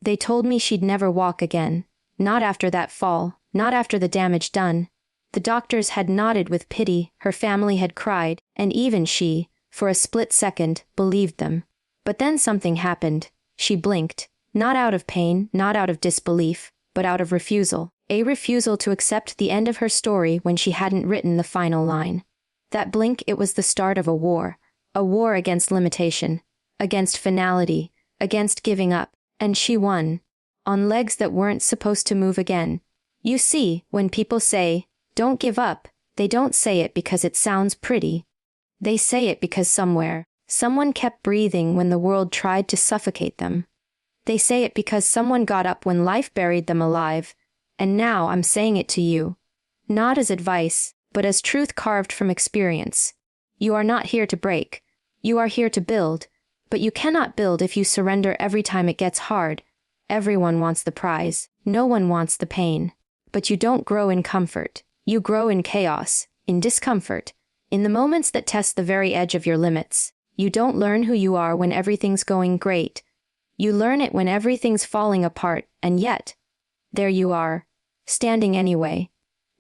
They told me she'd never walk again. Not after that fall, not after the damage done. The doctors had nodded with pity, her family had cried, and even she, for a split second, believed them. But then something happened. She blinked. Not out of pain, not out of disbelief, but out of refusal. A refusal to accept the end of her story when she hadn't written the final line. That blink, it was the start of a war against limitation, against finality, against giving up, and she won. On legs that weren't supposed to move again. You see, when people say, "Don't give up," they don't say it because it sounds pretty. They say it because someone kept breathing when the world tried to suffocate them. They say it because someone got up when life buried them alive. And now I'm saying it to you. Not as advice, but as truth carved from experience. You are not here to break. You are here to build. But you cannot build if you surrender every time it gets hard. Everyone wants the prize. No one wants the pain. But you don't grow in comfort. You grow in chaos, in discomfort, in the moments that test the very edge of your limits. You don't learn who you are when everything's going great. You learn it when everything's falling apart, and yet, there you are, standing anyway.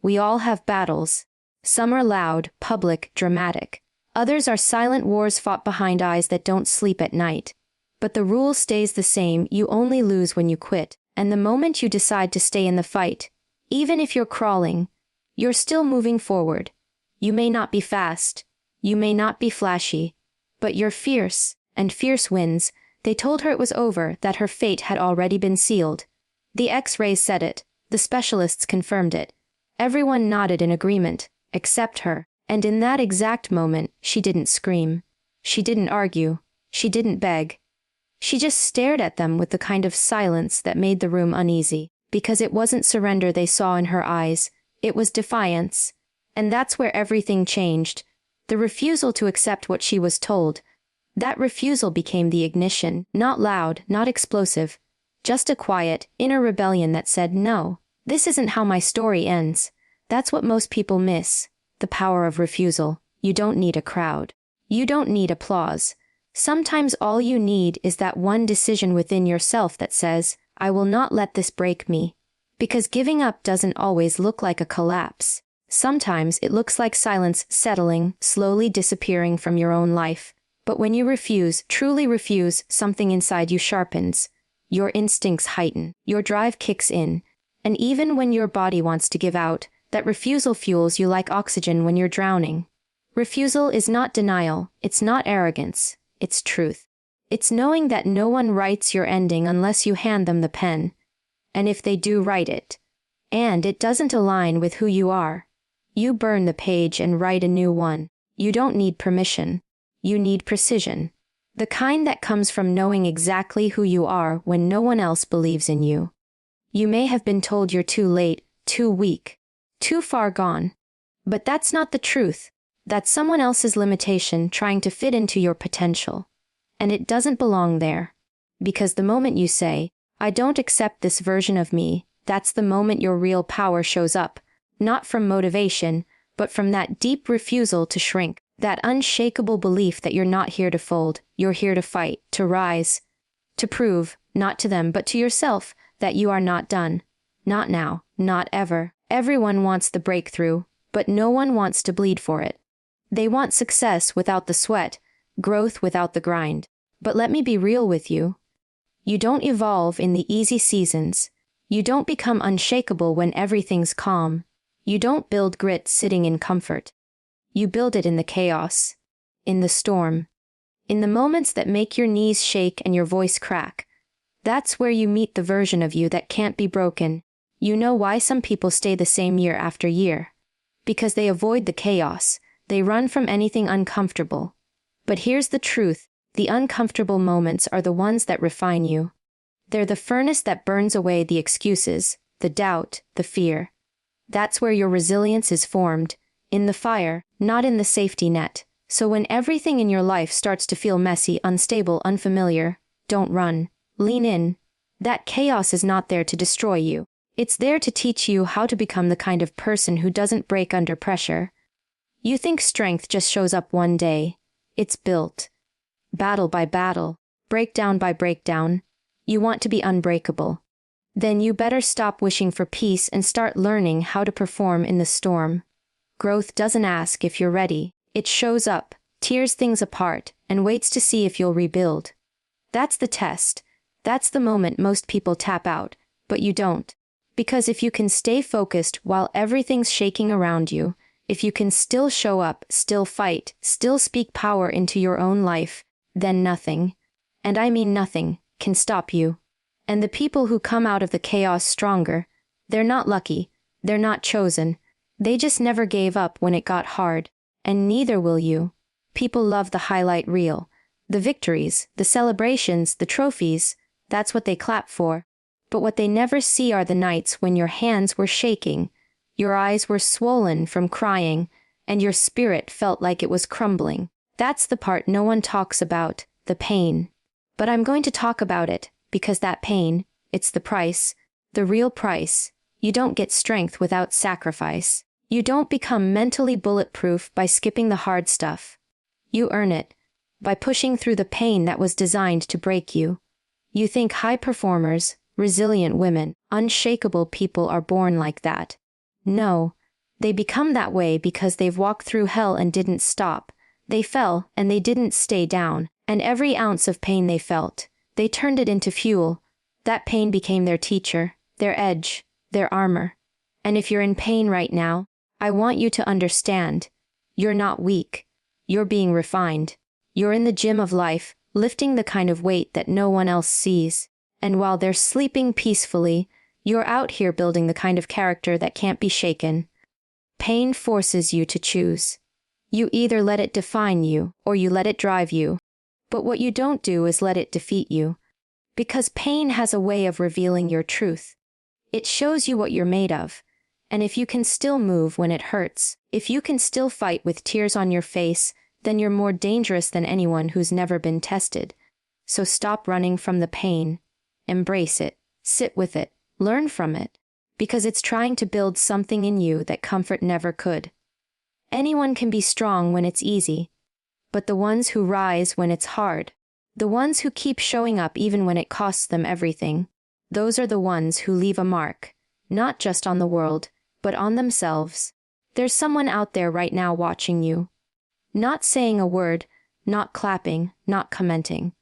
We all have battles. Some are loud, public, dramatic. Others are silent wars fought behind eyes that don't sleep at night. But the rule stays the same: you only lose when you quit. And the moment you decide to stay in the fight, even if you're crawling, you're still moving forward. You may not be fast. You may not be flashy. But you're fierce, and fierce wins. They told her it was over, that her fate had already been sealed. The X-rays said it. The specialists confirmed it. Everyone nodded in agreement, except her. And in that exact moment, she didn't scream. She didn't argue. She didn't beg. She just stared at them with the kind of silence that made the room uneasy, because it wasn't surrender they saw in her eyes. It was defiance. And that's where everything changed. The refusal to accept what she was told. That refusal became the ignition, not loud, not explosive. Just a quiet, inner rebellion that said, no, this isn't how my story ends. That's what most people miss. The power of refusal. You don't need a crowd. You don't need applause. Sometimes all you need is that one decision within yourself that says, I will not let this break me. Because giving up doesn't always look like a collapse. Sometimes it looks like silence settling, slowly disappearing from your own life. But when you refuse, truly refuse, something inside you sharpens. Your instincts heighten. Your drive kicks in. And even when your body wants to give out, that refusal fuels you like oxygen when you're drowning. Refusal is not denial. It's not arrogance. It's truth. It's knowing that no one writes your ending unless you hand them the pen. And if they do write it, and it doesn't align with who you are, you burn the page and write a new one. You don't need permission. You need precision. The kind that comes from knowing exactly who you are when no one else believes in you. You may have been told you're too late, too weak, too far gone. But that's not the truth. That's someone else's limitation trying to fit into your potential. And it doesn't belong there. Because the moment you say, I don't accept this version of me, that's the moment your real power shows up. Not from motivation, but from that deep refusal to shrink. That unshakable belief that you're not here to fold, you're here to fight, to rise. To prove, not to them but to yourself, that you are not done. Not now, not ever. Everyone wants the breakthrough, but no one wants to bleed for it. They want success without the sweat, growth without the grind. But let me be real with you. You don't evolve in the easy seasons. You don't become unshakable when everything's calm. You don't build grit sitting in comfort. You build it in the chaos, in the storm, in the moments that make your knees shake and your voice crack. That's where you meet the version of you that can't be broken. You know why some people stay the same year after year. Because they avoid the chaos. They run from anything uncomfortable. But here's the truth. The uncomfortable moments are the ones that refine you. They're the furnace that burns away the excuses, the doubt, the fear. That's where your resilience is formed. In the fire, not in the safety net. So when everything in your life starts to feel messy, unstable, unfamiliar, don't run. Lean in. That chaos is not there to destroy you. It's there to teach you how to become the kind of person who doesn't break under pressure. You think strength just shows up one day. It's built. Battle by battle. Breakdown by breakdown. You want to be unbreakable. Then you better stop wishing for peace and start learning how to perform in the storm. Growth doesn't ask if you're ready, it shows up, tears things apart, and waits to see if you'll rebuild. That's the test. That's the moment most people tap out, but you don't. Because if you can stay focused while everything's shaking around you, if you can still show up, still fight, still speak power into your own life, then nothing, and I mean nothing, can stop you. And the people who come out of the chaos stronger, they're not lucky, they're not chosen, they just never gave up when it got hard, and neither will you. People love the highlight reel, the victories, the celebrations, the trophies, that's what they clap for. But what they never see are the nights when your hands were shaking, your eyes were swollen from crying, and your spirit felt like it was crumbling. That's the part no one talks about, the pain. But I'm going to talk about it, because that pain, it's the price, the real price. You don't get strength without sacrifice. You don't become mentally bulletproof by skipping the hard stuff. You earn it by pushing through the pain that was designed to break you. You think high performers, resilient women, unshakable people are born like that. No, they become that way because they've walked through hell and didn't stop. They fell and they didn't stay down, and every ounce of pain they felt, they turned it into fuel. That pain became their teacher, their edge, their armor. And if you're in pain right now, I want you to understand, you're not weak. You're being refined. You're in the gym of life, lifting the kind of weight that no one else sees. And while they're sleeping peacefully, you're out here building the kind of character that can't be shaken. Pain forces you to choose. You either let it define you, or you let it drive you. But what you don't do is let it defeat you. Because pain has a way of revealing your truth. It shows you what you're made of. And if you can still move when it hurts, if you can still fight with tears on your face, then you're more dangerous than anyone who's never been tested. So stop running from the pain. Embrace it. Sit with it. Learn from it. Because it's trying to build something in you that comfort never could. Anyone can be strong when it's easy. But the ones who rise when it's hard, the ones who keep showing up even when it costs them everything, those are the ones who leave a mark, not just on the world, but on themselves. There's someone out there right now watching you. Not saying a word, not clapping, not commenting.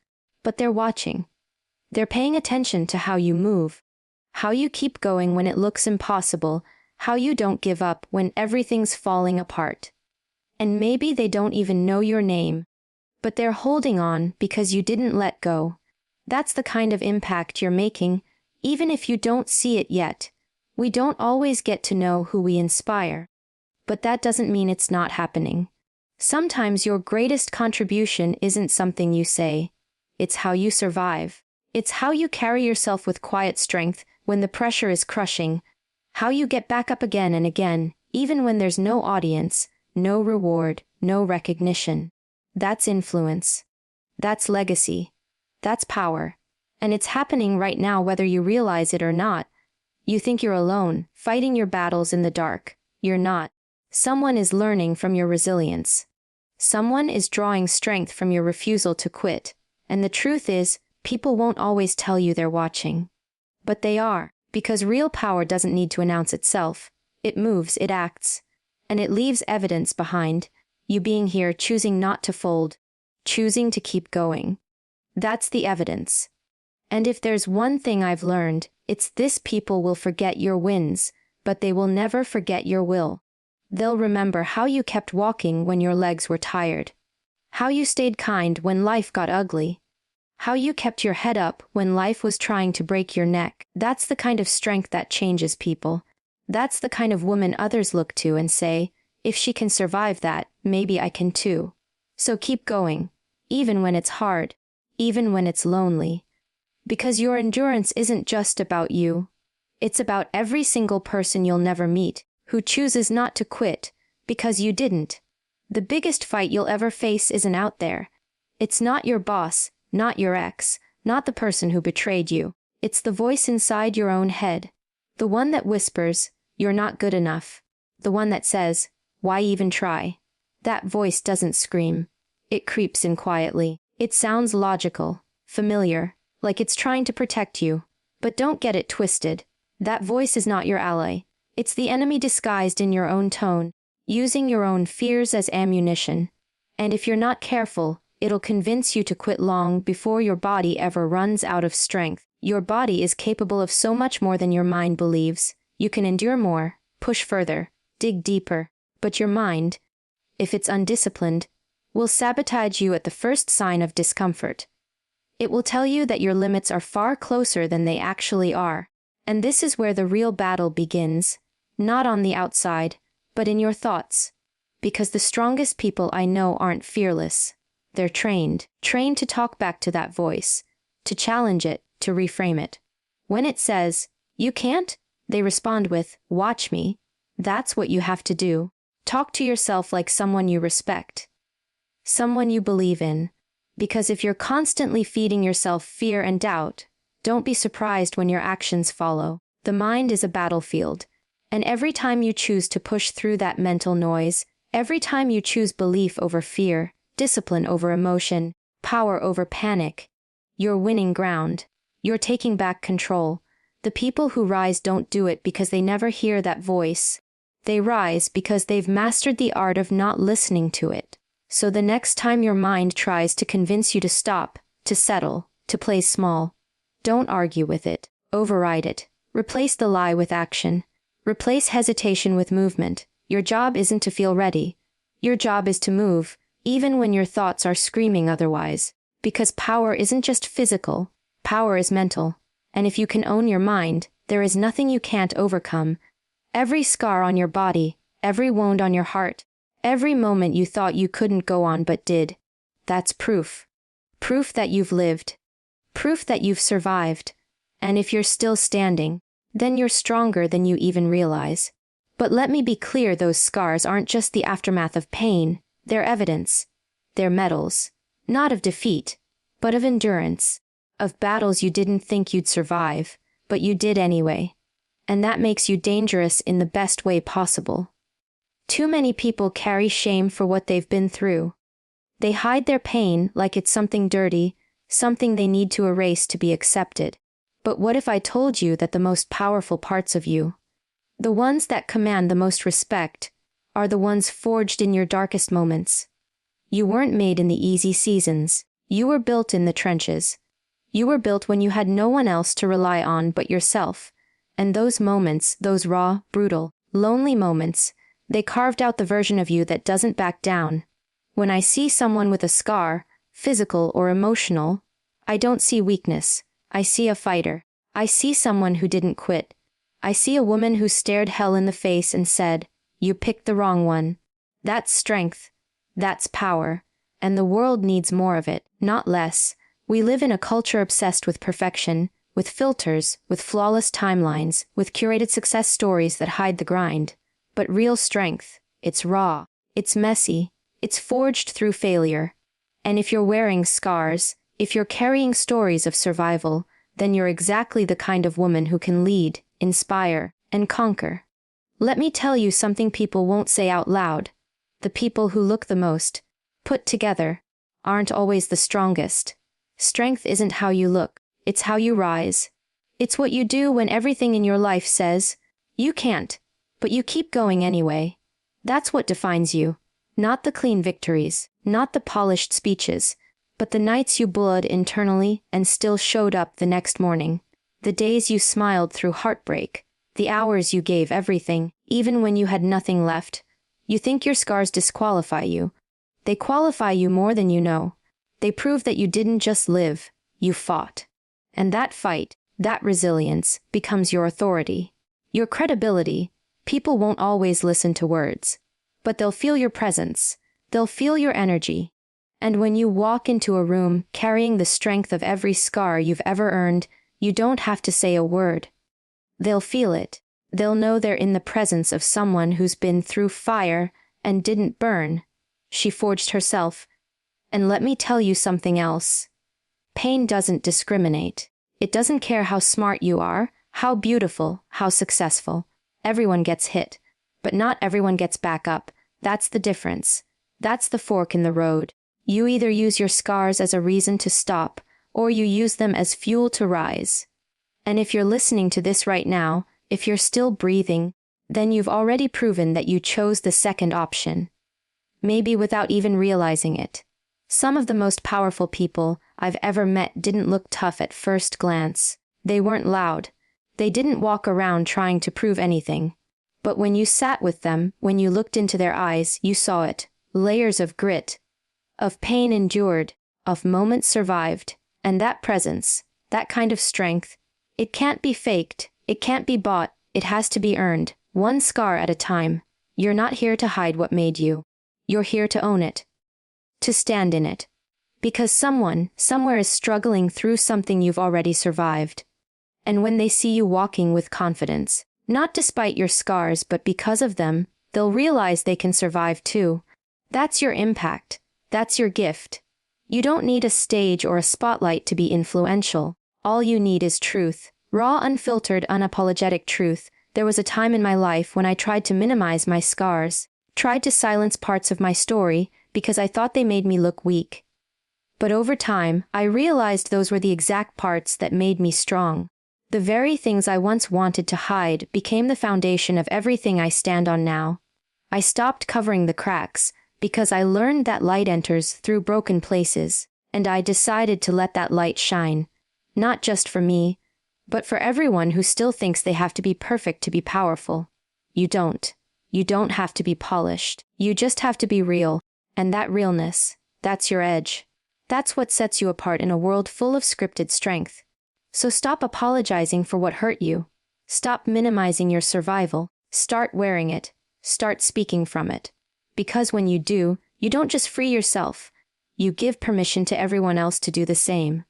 But they're watching. They're paying attention to how you move, how you keep going when it looks impossible, how you don't give up when everything's falling apart. And maybe they don't even know your name, but they're holding on because you didn't let go. That's the kind of impact you're making, even if you don't see it yet. We don't always get to know who we inspire. But that doesn't mean it's not happening. Sometimes your greatest contribution isn't something you say. It's how you survive. It's how you carry yourself with quiet strength when the pressure is crushing. How you get back up again and again, even when there's no audience, no reward, no recognition. That's influence. That's legacy. That's power. And it's happening right now whether you realize it or not. You think you're alone, fighting your battles in the dark. You're not. Someone is learning from your resilience. Someone is drawing strength from your refusal to quit. And the truth is, people won't always tell you they're watching. But they are, because real power doesn't need to announce itself. It moves, it acts. And it leaves evidence behind. You being here, choosing not to fold, choosing to keep going. That's the evidence. And if there's one thing I've learned, it's this: people will forget your wins, but they will never forget your will. They'll remember how you kept walking when your legs were tired. How you stayed kind when life got ugly. How you kept your head up when life was trying to break your neck. That's the kind of strength that changes people. That's the kind of woman others look to and say, if she can survive that, maybe I can too. So keep going, even when it's hard, even when it's lonely. Because your endurance isn't just about you. It's about every single person you'll never meet, who chooses not to quit, because you didn't. The biggest fight you'll ever face isn't out there. It's not your boss, not your ex, not the person who betrayed you. It's the voice inside your own head. The one that whispers, you're not good enough. The one that says, why even try? That voice doesn't scream. It creeps in quietly. It sounds logical, familiar, like it's trying to protect you. But don't get it twisted. That voice is not your ally. It's the enemy disguised in your own tone, using your own fears as ammunition. And if you're not careful, it'll convince you to quit long before your body ever runs out of strength. Your body is capable of so much more than your mind believes. You can endure more, push further, dig deeper. But your mind, if it's undisciplined, will sabotage you at the first sign of discomfort. It will tell you that your limits are far closer than they actually are. And this is where the real battle begins, not on the outside, but in your thoughts. Because the strongest people I know aren't fearless. They're trained to talk back to that voice, to challenge it, to reframe it. When it says, "You can't," they respond with, "Watch me." That's what you have to do. Talk to yourself like someone you respect, someone you believe in. Because if you're constantly feeding yourself fear and doubt, don't be surprised when your actions follow. The mind is a battlefield. And every time you choose to push through that mental noise, every time you choose belief over fear, discipline over emotion, power over panic, you're winning ground. You're taking back control. The people who rise don't do it because they never hear that voice. They rise because they've mastered the art of not listening to it. So the next time your mind tries to convince you to stop, to settle, to play small, don't argue with it. Override it. Replace the lie with action. Replace hesitation with movement. Your job isn't to feel ready. Your job is to move, even when your thoughts are screaming otherwise. Because power isn't just physical, power is mental. And if you can own your mind, there is nothing you can't overcome. Every scar on your body, every wound on your heart, every moment you thought you couldn't go on but did, that's proof. Proof that you've lived. Proof that you've survived. And if you're still standing, then you're stronger than you even realize. But let me be clear, those scars aren't just the aftermath of pain, they're evidence. They're medals. Not of defeat, but of endurance. Of battles you didn't think you'd survive, but you did anyway. And that makes you dangerous in the best way possible. Too many people carry shame for what they've been through. They hide their pain like it's something dirty, something they need to erase to be accepted. But what if I told you that the most powerful parts of you, the ones that command the most respect, are the ones forged in your darkest moments? You weren't made in the easy seasons. You were built in the trenches. You were built when you had no one else to rely on but yourself. And those moments, those raw, brutal, lonely moments, they carved out the version of you that doesn't back down. When I see someone with a scar, physical or emotional, I don't see weakness. I see a fighter. I see someone who didn't quit. I see a woman who stared hell in the face and said, "You picked the wrong one." That's strength. That's power. And the world needs more of it, not less. We live in a culture obsessed with perfection, with filters, with flawless timelines, with curated success stories that hide the grind. But real strength, it's raw, it's messy, it's forged through failure. And if you're wearing scars, if you're carrying stories of survival, then you're exactly the kind of woman who can lead, inspire, and conquer. Let me tell you something people won't say out loud. The people who look the most put together aren't always the strongest. Strength isn't how you look, it's how you rise. It's what you do when everything in your life says, "You can't," but you keep going anyway. That's what defines you. Not the clean victories, not the polished speeches, but the nights you bled internally and still showed up the next morning. The days you smiled through heartbreak. The hours you gave everything, even when you had nothing left. You think your scars disqualify you. They qualify you more than you know. They prove that you didn't just live, you fought. And that fight, that resilience, becomes your authority. Your credibility. People won't always listen to words, but they'll feel your presence. They'll feel your energy. And when you walk into a room carrying the strength of every scar you've ever earned, you don't have to say a word. They'll feel it. They'll know they're in the presence of someone who's been through fire and didn't burn. She forged herself. And let me tell you something else. Pain doesn't discriminate. It doesn't care how smart you are, how beautiful, how successful. Everyone gets hit. But not everyone gets back up. That's the difference. That's the fork in the road. You either use your scars as a reason to stop, or you use them as fuel to rise. And if you're listening to this right now, if you're still breathing, then you've already proven that you chose the second option. Maybe without even realizing it. Some of the most powerful people I've ever met didn't look tough at first glance. They weren't loud. They didn't walk around trying to prove anything. But when you sat with them, when you looked into their eyes, you saw it. Layers of grit, of pain endured, of moments survived, and that presence, that kind of strength, it can't be faked, it can't be bought, it has to be earned, one scar at a time. You're not here to hide what made you. You're here to own it. To stand in it. Because someone, somewhere is struggling through something you've already survived. And when they see you walking with confidence, not despite your scars but because of them, they'll realize they can survive too. That's your impact. That's your gift. You don't need a stage or a spotlight to be influential. All you need is truth. Raw, unfiltered, unapologetic truth. There was a time in my life when I tried to minimize my scars, tried to silence parts of my story because I thought they made me look weak. But over time, I realized those were the exact parts that made me strong. The very things I once wanted to hide became the foundation of everything I stand on now. I stopped covering the cracks because I learned that light enters through broken places, and I decided to let that light shine, not just for me, but for everyone who still thinks they have to be perfect to be powerful. You don't. You don't have to be polished. You just have to be real, and that realness, that's your edge. That's what sets you apart in a world full of scripted strength. So stop apologizing for what hurt you. Stop minimizing your survival. Start wearing it. Start speaking from it. Because when you do, you don't just free yourself. You give permission to everyone else to do the same.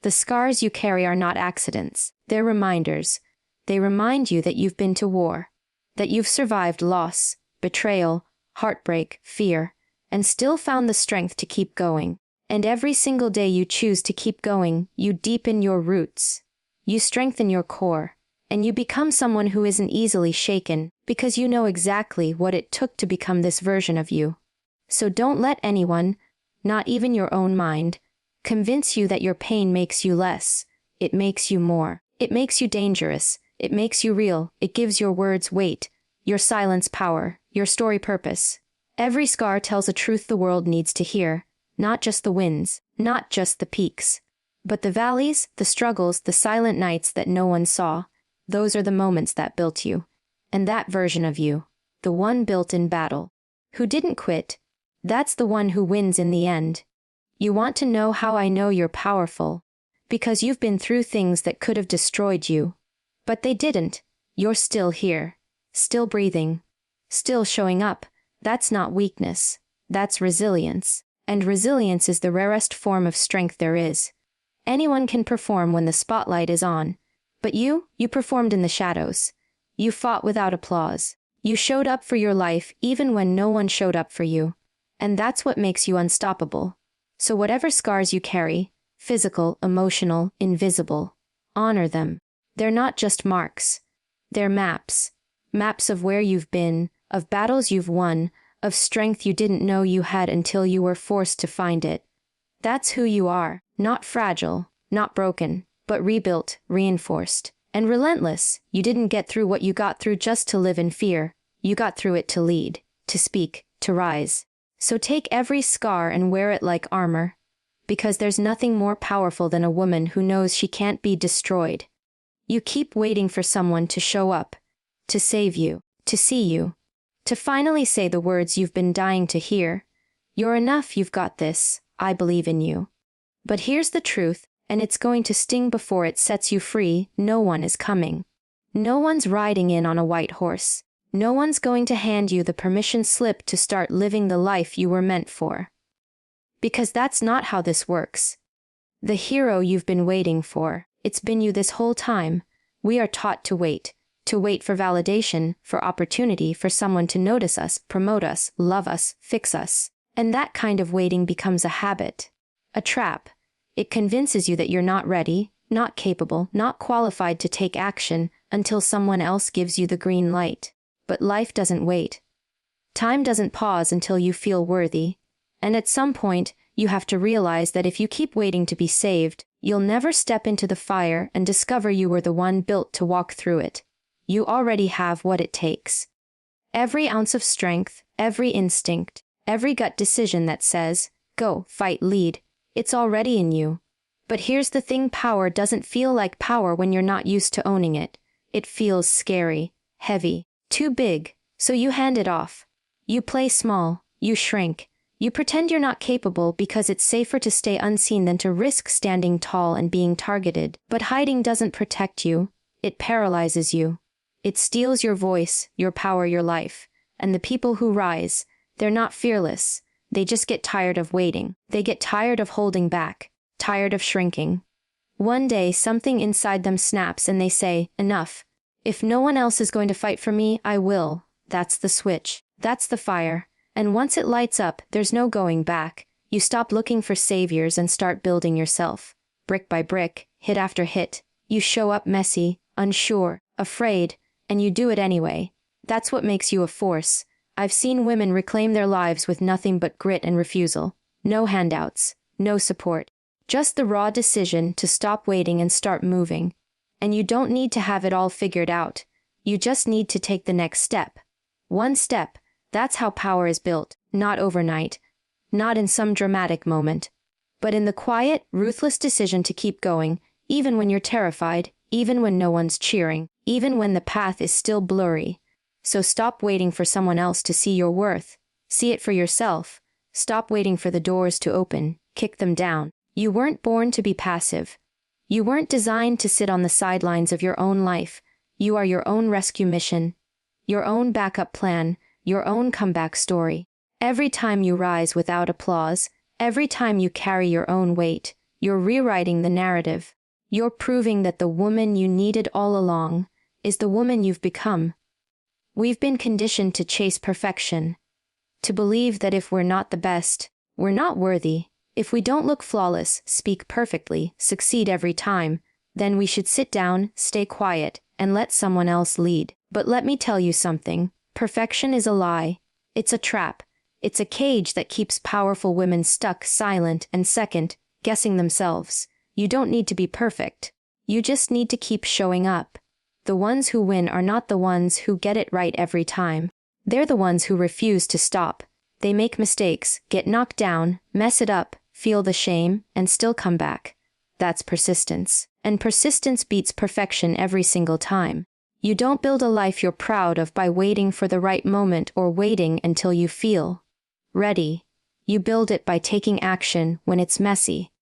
The scars you carry are not accidents. They're reminders. They remind you that you've been to war, that you've survived loss, betrayal, heartbreak, fear, and still found the strength to keep going. And every single day you choose to keep going, you deepen your roots. You strengthen your core. And you become someone who isn't easily shaken, because you know exactly what it took to become this version of you. So don't let anyone, not even your own mind, convince you that your pain makes you less. It makes you more. It makes you dangerous. It makes you real. It gives your words weight, your silence power, your story purpose. Every scar tells a truth the world needs to hear, not just the wins, not just the peaks, but the valleys, the struggles, the silent nights that no one saw. Those are the moments that built you. And that version of you, the one built in battle, who didn't quit, that's the one who wins in the end. You want to know how I know you're powerful? Because you've been through things that could have destroyed you. But they didn't. You're still here. Still breathing. Still showing up. That's not weakness. That's resilience. And resilience is the rarest form of strength there is. Anyone can perform when the spotlight is on. But you performed in the shadows. You fought without applause. You showed up for your life even when no one showed up for you. And that's what makes you unstoppable. So whatever scars you carry, physical, emotional, invisible, honor them. They're not just marks. They're maps. Maps of where you've been, of battles you've won, of strength you didn't know you had until you were forced to find it. That's who you are. Not fragile, not broken, but rebuilt, reinforced, and relentless. You didn't get through what you got through just to live in fear. You got through it to lead, to speak, to rise. So take every scar and wear it like armor. Because there's nothing more powerful than a woman who knows she can't be destroyed. You keep waiting for someone to show up, to save you, to see you, to finally say the words you've been dying to hear. You're enough, you've got this, I believe in you. But here's the truth. And it's going to sting before it sets you free. No one is coming. No one's riding in on a white horse. No one's going to hand you the permission slip to start living the life you were meant for. Because that's not how this works. The hero you've been waiting for, it's been you this whole time. We are taught to wait for validation, for opportunity, for someone to notice us, promote us, love us, fix us. And that kind of waiting becomes a habit, a trap. It convinces you that you're not ready, not capable, not qualified to take action until someone else gives you the green light. But life doesn't wait. Time doesn't pause until you feel worthy. And at some point, You have to realize that if you keep waiting to be saved, you'll never step into the fire and discover you were the one built to walk through it. You already have what it takes. Every ounce of strength, every instinct, every gut decision that says, go, fight, lead, it's already in you. But here's the thing, power doesn't feel like power when you're not used to owning it. It feels scary, heavy, too big, so you hand it off. You play small, you shrink, you pretend you're not capable because it's safer to stay unseen than to risk standing tall and being targeted. But hiding doesn't protect you, it paralyzes you. It steals your voice, your power, your life. And the people who rise, they're not fearless. They just get tired of waiting. They get tired of holding back, tired of shrinking. One day, something inside them snaps and they say, enough. If no one else is going to fight for me, I will. That's the switch. That's the fire. And once it lights up, there's no going back. You stop looking for saviors and start building yourself. Brick by brick, hit after hit. You show up messy, unsure, afraid, and you do it anyway. That's what makes you a force. I've seen women reclaim their lives with nothing but grit and refusal. No handouts, no support. Just the raw decision to stop waiting and start moving. And you don't need to have it all figured out. You just need to take the next step. One step. That's how power is built, not overnight, not in some dramatic moment, but in the quiet, ruthless decision to keep going, even when you're terrified, even when no one's cheering, even when the path is still blurry. So stop waiting for someone else to see your worth. See it for yourself. Stop waiting for the doors to open. Kick them down. You weren't born to be passive. You weren't designed to sit on the sidelines of your own life. You are your own rescue mission, your own backup plan, your own comeback story. Every time you rise without applause, every time you carry your own weight, you're rewriting the narrative. You're proving that the woman you needed all along is the woman you've become. We've been conditioned to chase perfection, to believe that if we're not the best, we're not worthy. If we don't look flawless, speak perfectly, succeed every time, then we should sit down, stay quiet, and let someone else lead. But let me tell you something. Perfection is a lie. It's a trap. It's a cage that keeps powerful women stuck, silent, and second, guessing themselves. You don't need to be perfect. You just need to keep showing up. The ones who win are not the ones who get it right every time. They're the ones who refuse to stop. They make mistakes, get knocked down, mess it up, feel the shame, and still come back. That's persistence. And persistence beats perfection every single time. You don't build a life you're proud of by waiting for the right moment or waiting until you feel ready. You build it by taking action when it's messy,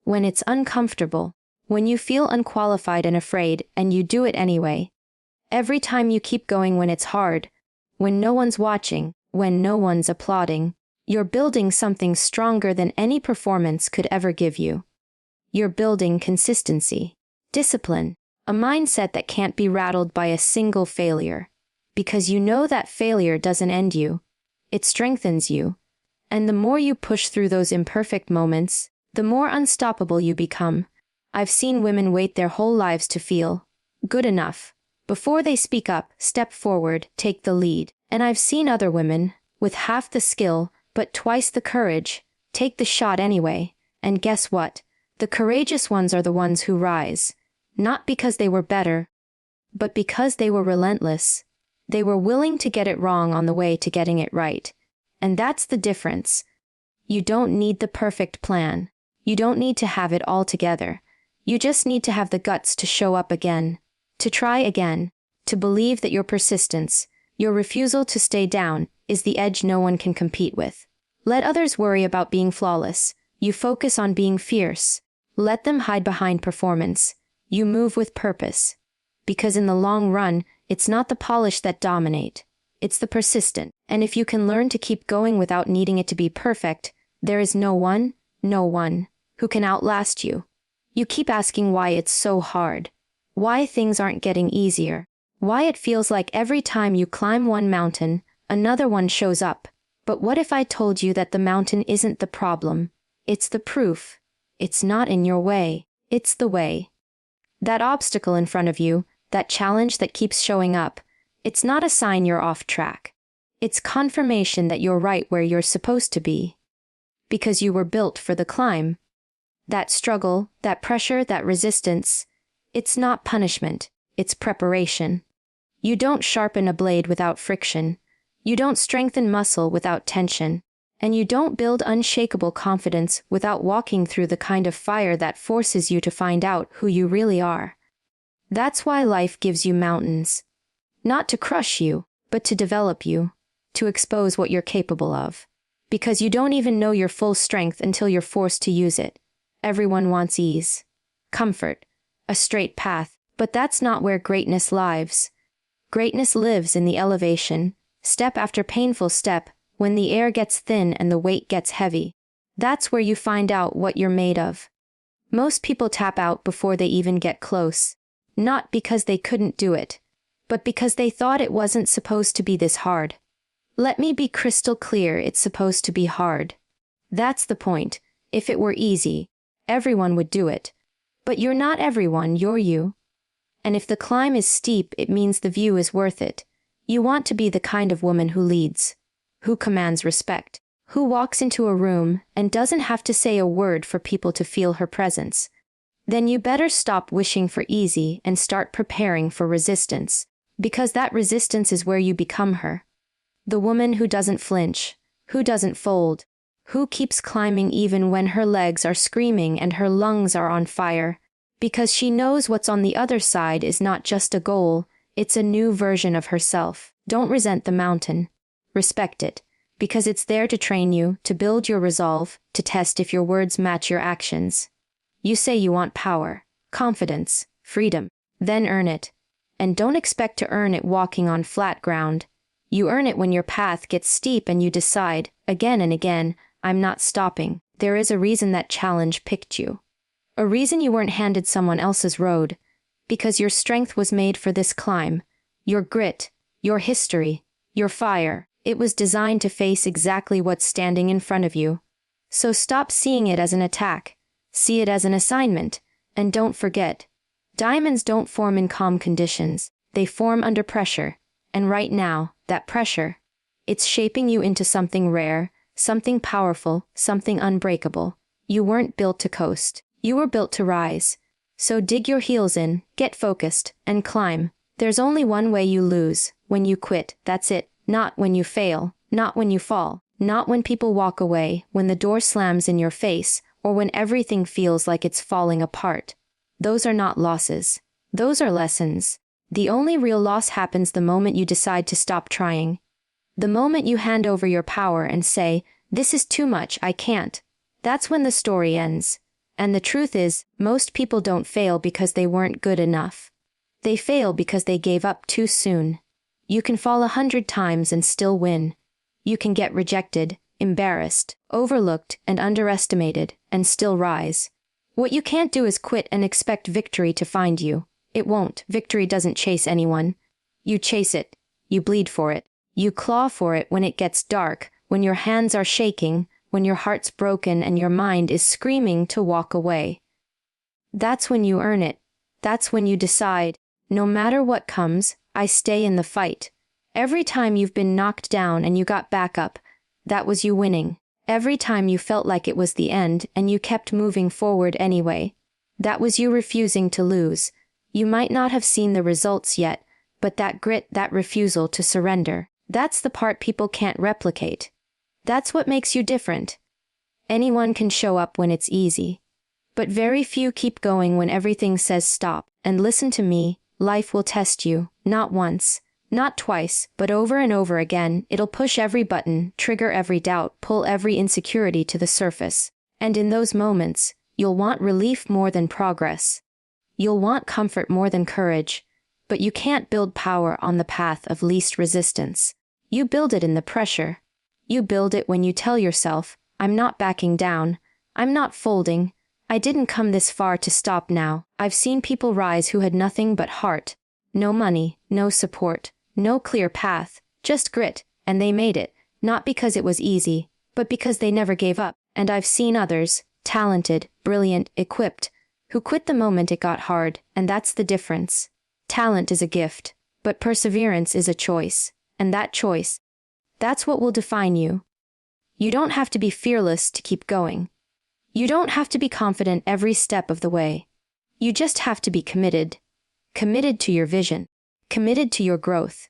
when it's uncomfortable, when you feel unqualified and afraid, and you do it anyway. Every time you keep going when it's hard, when no one's watching, when no one's applauding, you're building something stronger than any performance could ever give you. You're building consistency, discipline, a mindset that can't be rattled by a single failure. Because you know that failure doesn't end you. It strengthens you. And the more you push through those imperfect moments, the more unstoppable you become. I've seen women wait their whole lives to feel good enough before they speak up, step forward, take the lead. And I've seen other women, with half the skill, but twice the courage, take the shot anyway. And guess what? The courageous ones are the ones who rise. Not because they were better, but because they were relentless. They were willing to get it wrong on the way to getting it right. And that's the difference. You don't need the perfect plan. You don't need to have it all together. You just need to have the guts to show up again, to try again, to believe that your persistence, your refusal to stay down, is the edge no one can compete with. Let others worry about being flawless. You focus on being fierce. Let them hide behind performance. You move with purpose. Because in the long run, it's not the polish that dominate. It's the persistent. And if you can learn to keep going without needing it to be perfect, there is no one, who can outlast you. You keep asking why it's so hard. Why things aren't getting easier. Why it feels like every time you climb one mountain, another one shows up. But what if I told you that the mountain isn't the problem? It's the proof. It's not in your way. It's the way. That obstacle in front of you, that challenge that keeps showing up, it's not a sign you're off track. It's confirmation that you're right where you're supposed to be. because you were built for the climb. That struggle, that pressure, that resistance, it's not punishment, it's preparation. You don't sharpen a blade without friction. You don't strengthen muscle without tension. And you don't build unshakable confidence without walking through the kind of fire that forces you to find out who you really are. That's why life gives you mountains. Not to crush you, but to develop you, to expose what you're capable of. Because you don't even know your full strength until you're forced to use it. Everyone wants ease, comfort, a straight path, but that's not where greatness lives. Greatness lives in the elevation, step after painful step, when the air gets thin and the weight gets heavy. That's where you find out what you're made of. Most people tap out before they even get close. Not because they couldn't do it, but because they thought it wasn't supposed to be this hard. Let me be crystal clear, it's supposed to be hard. That's the point. If it were easy, everyone would do it. But you're not everyone, you're you. And if the climb is steep, it means the view is worth it. You want to be the kind of woman who leads, who commands respect, who walks into a room and doesn't have to say a word for people to feel her presence. Then you better stop wishing for easy and start preparing for resistance, because that resistance is where you become her. The woman who doesn't flinch, who doesn't fold, who keeps climbing even when her legs are screaming and her lungs are on fire, because she knows what's on the other side is not just a goal, it's a new version of herself. Don't resent the mountain. Respect it, because it's there to train you, to build your resolve, to test if your words match your actions. You say you want power, confidence, freedom, then earn it. And don't expect to earn it walking on flat ground. You earn it when your path gets steep and you decide, again and again, I'm not stopping. There is a reason that challenge picked you. A reason you weren't handed someone else's road. Because your strength was made for this climb. Your grit, your history, your fire. It was designed to face exactly what's standing in front of you. So stop seeing it as an attack. See it as an assignment. And don't forget, diamonds don't form in calm conditions. They form under pressure. And right now, that pressure, it's shaping you into something rare, something powerful, something unbreakable. You weren't built to coast. You were built to rise. So dig your heels in, get focused, and climb. There's only one way you lose, when you quit, that's it. Not when you fail, not when you fall, not when people walk away, when the door slams in your face, or when everything feels like it's falling apart. Those are not losses. Those are lessons. The only real loss happens the moment you decide to stop trying. The moment you hand over your power and say, this is too much, I can't. That's when the story ends. And the truth is, most people don't fail because they weren't good enough. They fail because they gave up too soon. You can fall 100 times and still win. You can get rejected, embarrassed, overlooked, and underestimated, and still rise. What you can't do is quit and expect victory to find you. It won't. Victory doesn't chase anyone. You chase it. You bleed for it. You claw for it when it gets dark, when your hands are shaking, when your heart's broken and your mind is screaming to walk away. That's when you earn it. That's when you decide, no matter what comes, I stay in the fight. Every time you've been knocked down and you got back up, that was you winning. Every time you felt like it was the end and you kept moving forward anyway, that was you refusing to lose. You might not have seen the results yet, but that grit, that refusal to surrender, that's the part people can't replicate. That's what makes you different. Anyone can show up when it's easy. But very few keep going when everything says stop. And listen to me, life will test you, not once, not twice, but over and over again. It'll push every button, trigger every doubt, pull every insecurity to the surface. And in those moments, you'll want relief more than progress. You'll want comfort more than courage. But you can't build power on the path of least resistance. You build it in the pressure. You build it when you tell yourself, I'm not backing down. I'm not folding. I didn't come this far to stop now. I've seen people rise who had nothing but heart. No money, no support, no clear path, just grit, and they made it, not because it was easy, but because they never gave up. And I've seen others, talented, brilliant, equipped, who quit the moment it got hard, and that's the difference. Talent is a gift, but perseverance is a choice, and that choice, that's what will define you. You don't have to be fearless to keep going. You don't have to be confident every step of the way. You just have to be committed. Committed to your vision. Committed to your growth.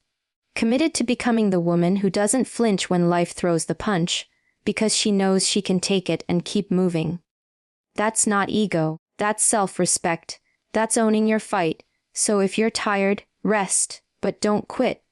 Committed to becoming the woman who doesn't flinch when life throws the punch, because she knows she can take it and keep moving. That's not ego, that's self-respect, that's owning your fight. So if you're tired, rest, but don't quit.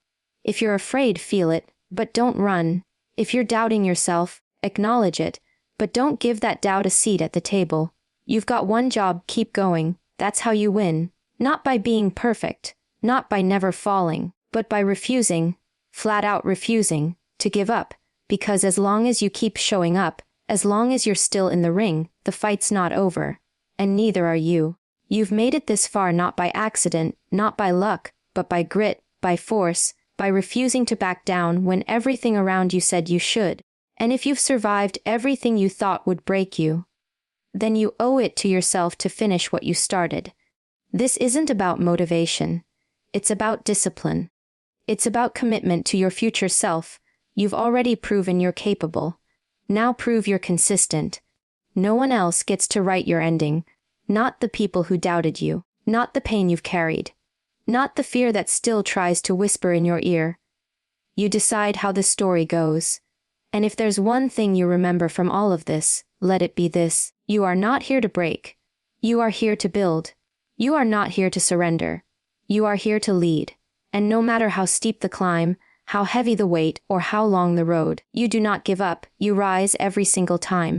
If you're afraid, feel it, but don't run. If you're doubting yourself, acknowledge it, but don't give that doubt a seat at the table. You've got one job, keep going. That's how you win. Not by being perfect, not by never falling, but by refusing, flat out refusing, to give up, because as long as you keep showing up, as long as you're still in the ring, the fight's not over. And neither are you. You've made it this far not by accident, not by luck, but by grit, by force, by refusing to back down when everything around you said you should. And if you've survived everything you thought would break you, then you owe it to yourself to finish what you started. This isn't about motivation. It's about discipline. It's about commitment to your future self. You've already proven you're capable. Now prove you're consistent. No one else gets to write your ending. Not the people who doubted you. Not the pain you've carried. Not the fear that still tries to whisper in your ear. You decide how the story goes. And if there's one thing you remember from all of this, let it be this: you are not here to break. You are here to build. You are not here to surrender. You are here to lead. And no matter how steep the climb, how heavy the weight, or how long the road, you do not give up, you rise every single time.